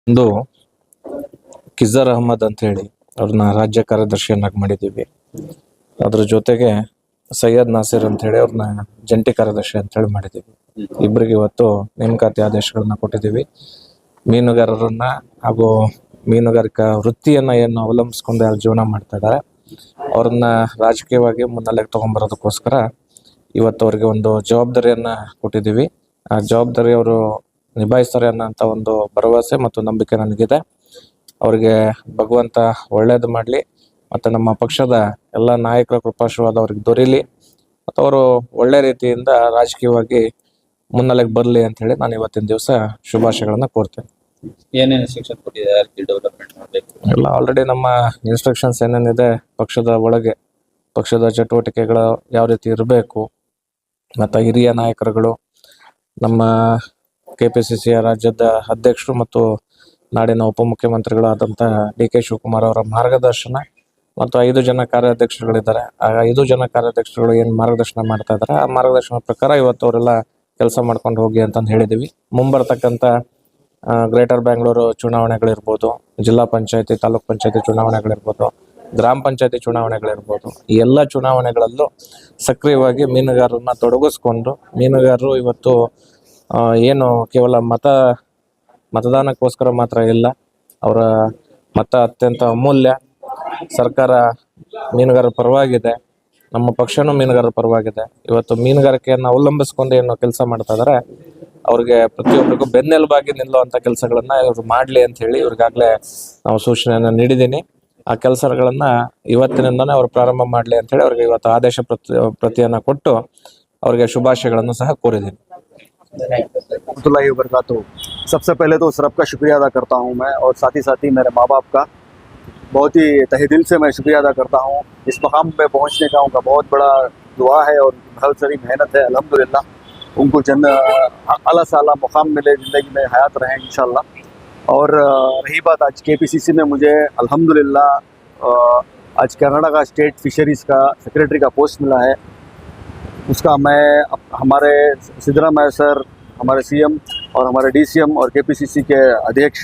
ಒಂದು ಕಿಜರ್ ಅಹಮದ್ ಅಂತ ಹೇಳಿ ಅವ್ರನ್ನ ರಾಜ್ಯ ಕಾರ್ಯದರ್ಶಿಯನ್ನಾಗಿ ಮಾಡಿದ್ದೀವಿ. ಅದ್ರ ಜೊತೆಗೆ ಸೈಯದ್ ನಾಸಿರ್ ಅಂತ ಹೇಳಿ ಅವ್ರನ್ನ ಜಂಟಿ ಕಾರ್ಯದರ್ಶಿ ಅಂತ ಹೇಳಿ ಮಾಡಿದ್ದೀವಿ. ಇಬ್ಬರಿಗೆ ಇವತ್ತು ನೇಮಕಾತಿ ಆದೇಶಗಳನ್ನ ಕೊಟ್ಟಿದ್ದೀವಿ. ಮೀನುಗಾರರನ್ನ ಹಾಗೂ ಮೀನುಗಾರಿಕಾ ವೃತ್ತಿಯನ್ನ ಏನು ಅವಲಂಬಿಸ್ಕೊಂಡು ಯಾರು ಜೀವನ ಮಾಡ್ತಾ ಇದ್ದಾರೆ ಅವ್ರನ್ನ ರಾಜಕೀಯವಾಗಿ ಮುನ್ನೆಲೆಗೆ ತಗೊಂಡ್ಬರೋದಕ್ಕೋಸ್ಕರ ಇವತ್ತು ಅವ್ರಿಗೆ ಒಂದು ಜವಾಬ್ದಾರಿಯನ್ನ ಕೊಟ್ಟಿದ್ದೀವಿ. ಆ ಜವಾಬ್ದಾರಿ ಅವರು ನಿಭಾಯಿಸ್ತಾರೆ ಅನ್ನೋಂಥ ಒಂದು ಭರವಸೆ ಮತ್ತು ನಂಬಿಕೆ ನನಗಿದೆ. ಅವರಿಗೆ ಭಗವಂತ ಒಳ್ಳೇದು ಮಾಡಲಿ ಮತ್ತು ನಮ್ಮ ಪಕ್ಷದ ಎಲ್ಲ ನಾಯಕರ ಕೃಪಾಶೀರ್ವಾದ ಅವ್ರಿಗೆ ದೊರೀಲಿ ಮತ್ತು ಅವರು ಒಳ್ಳೆ ರೀತಿಯಿಂದ ರಾಜಕೀಯವಾಗಿ ಮುನ್ನೆಲೆಗೆ ಬರಲಿ ಅಂತ ಹೇಳಿ ನಾನು ಇವತ್ತಿನ ದಿವಸ ಶುಭಾಶಯಗಳನ್ನ ಕೋರ್ತೇನೆ. ಏನೇನು ಶಿಕ್ಷಣ ಕೊಟ್ಟಿದ್ದಾರೆ, ಡೆವಲಪ್ಮೆಂಟ್ ಮಾಡಬೇಕು ಎಲ್ಲ ಆಲ್ರೆಡಿ ನಮ್ಮ ಇನ್ಸ್ಟ್ರಕ್ಷನ್ಸ್ ಏನೇನಿದೆ ಪಕ್ಷದ ಒಳಗೆ ಪಕ್ಷದ ಚಟುವಟಿಕೆಗಳು ಯಾವ ರೀತಿ ಇರಬೇಕು ಮತ್ತು ಹಿರಿಯ ನಾಯಕರುಗಳು ನಮ್ಮ KPCCಯ ರಾಜ್ಯದ ಅಧ್ಯಕ್ಷರು ಮತ್ತು ನಾಡಿನ ಉಪಮುಖ್ಯಮಂತ್ರಿಗಳಾದಂಥ DK ಶಿವಕುಮಾರ್ ಅವರ ಮಾರ್ಗದರ್ಶನ ಮತ್ತು 5 ಜನ ಕಾರ್ಯಾಧ್ಯಕ್ಷರುಗಳಿದ್ದಾರೆ. ಆ 5 ಜನ ಕಾರ್ಯಾಧ್ಯಕ್ಷರುಗಳು ಏನು ಮಾರ್ಗದರ್ಶನ ಮಾಡ್ತಾ ಇದ್ದಾರೆ ಆ ಮಾರ್ಗದರ್ಶನ ಪ್ರಕಾರ ಇವತ್ತು ಅವರೆಲ್ಲ ಕೆಲಸ ಮಾಡ್ಕೊಂಡು ಹೋಗಿ ಅಂತಂದು ಹೇಳಿದ್ದೀವಿ. ಮುಂಬರ್ತಕ್ಕಂಥ ಗ್ರೇಟರ್ ಬ್ಯಾಂಗ್ಳೂರು ಚುನಾವಣೆಗಳಿರ್ಬೋದು, ಜಿಲ್ಲಾ ಪಂಚಾಯತಿ, ತಾಲೂಕ್ ಪಂಚಾಯತಿ ಚುನಾವಣೆಗಳಿರ್ಬೋದು, ಗ್ರಾಮ ಪಂಚಾಯತಿ ಚುನಾವಣೆಗಳಿರ್ಬೋದು, ಈ ಎಲ್ಲ ಚುನಾವಣೆಗಳಲ್ಲೂ ಸಕ್ರಿಯವಾಗಿ ಮೀನುಗಾರರನ್ನ ತೊಡಗಿಸ್ಕೊಂಡು ಮೀನುಗಾರರು ಇವತ್ತು ಏನು ಕೇವಲ ಮತದಾನಕ್ಕೋಸ್ಕರ ಮಾತ್ರ ಇಲ್ಲ, ಅವರ ಮತ ಅತ್ಯಂತ ಅಮೂಲ್ಯ. ಸರ್ಕಾರ ಮೀನುಗಾರರ ಪರವಾಗಿದೆ, ನಮ್ಮ ಪಕ್ಷನೂ ಮೀನುಗಾರರ ಪರವಾಗಿದೆ. ಇವತ್ತು ಮೀನುಗಾರಿಕೆಯನ್ನು ಅವಲಂಬಿಸ್ಕೊಂಡು ಏನು ಕೆಲಸ ಮಾಡ್ತಾ ಇದ್ದಾರೆ ಅವ್ರಿಗೆ ಪ್ರತಿಯೊಬ್ಬರಿಗೂ ಬೆನ್ನೆಲುಬಾಗಿ ನಿಲ್ಲುವಂಥ ಕೆಲಸಗಳನ್ನ ಇವರು ಮಾಡಲಿ ಅಂತ ಹೇಳಿ ಇವ್ರಿಗಾಗಲೇ ನಾವು ಸೂಚನೆಯನ್ನು ನೀಡಿದ್ದೀನಿ. ಆ ಕೆಲಸಗಳನ್ನ ಇವತ್ತಿನಿಂದನೇ ಅವರು ಪ್ರಾರಂಭ ಮಾಡಲಿ ಅಂತ ಹೇಳಿ ಅವ್ರಿಗೆ ಇವತ್ತು ಆದೇಶ ಪ್ರತಿಯನ್ನು ಕೊಟ್ಟು ಅವ್ರಿಗೆ ಶುಭಾಶಯಗಳನ್ನು ಸಹ ಕೋರಿದ್ದೀನಿ. सबसे पहले तो उस रब का शुक्रिया अदा करता हूँ मैं, और साथ ही मेरे माँ बाप का बहुत ही तहे दिल से मैं शुक्रिया अदा करता हूँ। इस मकाम पे पहुँचने का उनका बहुत बड़ा दुआ है और बहुत सारी मेहनत है। अल्हम्दुलिल्लाह उनको अल्लाह ताला मुकाम मिले, ज़िंदगी में हयात रहें इंशाल्लाह। और रही बात आज KPCC में मुझे अल्हम्दुलिल्लाह आज कनाडा का स्टेट फिशरीज़ का सेक्रेटरी का पोस्ट मिला है। उसका मैं हमारे सिद्धरामैया सर, हमारे CM और हमारे DCM और KPCC के अध्यक्ष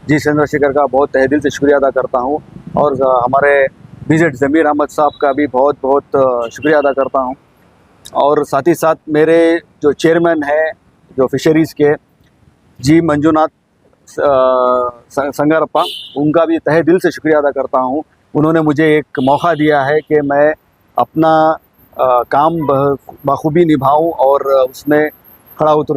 जी चंद्रशेखर का बहुत तहे दिल से शुक्रिया अदा करता हूँ। और हमारे विजिट ज़मीर अहमद साहब का भी बहुत बहुत शुक्रिया अदा करता हूँ। और साथ ही साथ मेरे जो चेयरमैन हैं जो फिशरीज़ के जी मंजुनाथ संगारप्पा, उनका भी तहे दिल से शुक्रिया अदा करता हूँ। उन्होंने मुझे एक मौका दिया है कि मैं अपना काम बखूबी निभाऊं और उसमें खड़ा उतरूं।